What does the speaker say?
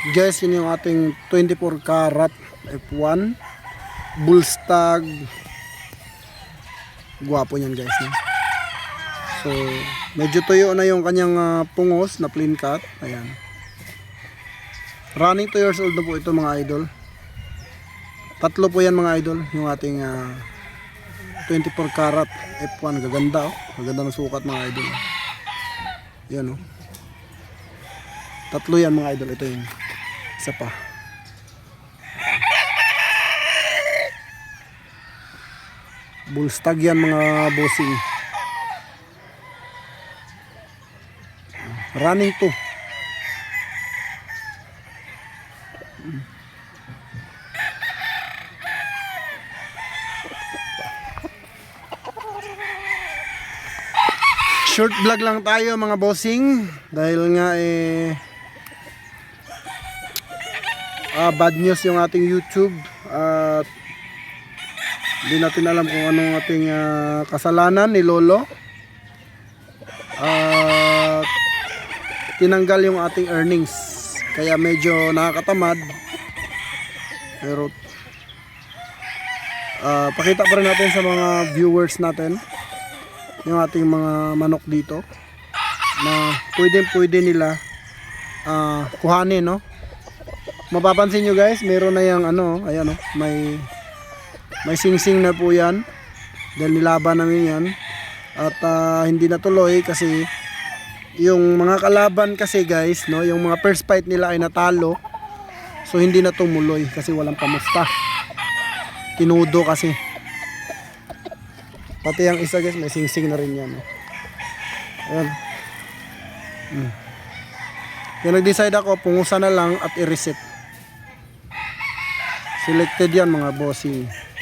Guys, yun yung ating 24 karat F1 Bullstag. Guwapo niyan guys, no? So medyo tuyo na yung kanyang pungos na plain cut. Ayan, running 2 years old na po ito mga idol. Tatlo po yan mga idol, yung ating 24 karat F1. Gaganda, oh. Gaganda ng sukat mga idol. Yan, oh. Tatlo yan mga idol. Ito yun, isa pa. Bullstag yan mga bossing. Running 2. Short vlog lang tayo mga bossing, dahil nga bad news yung ating YouTube at hindi natin alam kung anong ating kasalanan ni Lolo. At tinanggal yung ating earnings, kaya medyo nakakatamad. Pero pakita pa rin natin sa mga viewers natin yung ating mga manok dito na pwede nila kuhanin, no? Mapapansin nyo guys, meron na yung ayan, no? May singsing na po yan dahil nilaban namin yan at hindi natuloy kasi yung mga kalaban kasi guys, no, yung mga first fight nila ay natalo, so hindi na tumuloy kasi walang pamusta, tinudo kasi. Pati yung isa guys, may singsing na rin yan, no? Ayan. Kaya nag-decide ako, pungusan na lang at i-reset. Selected yan mga bossing.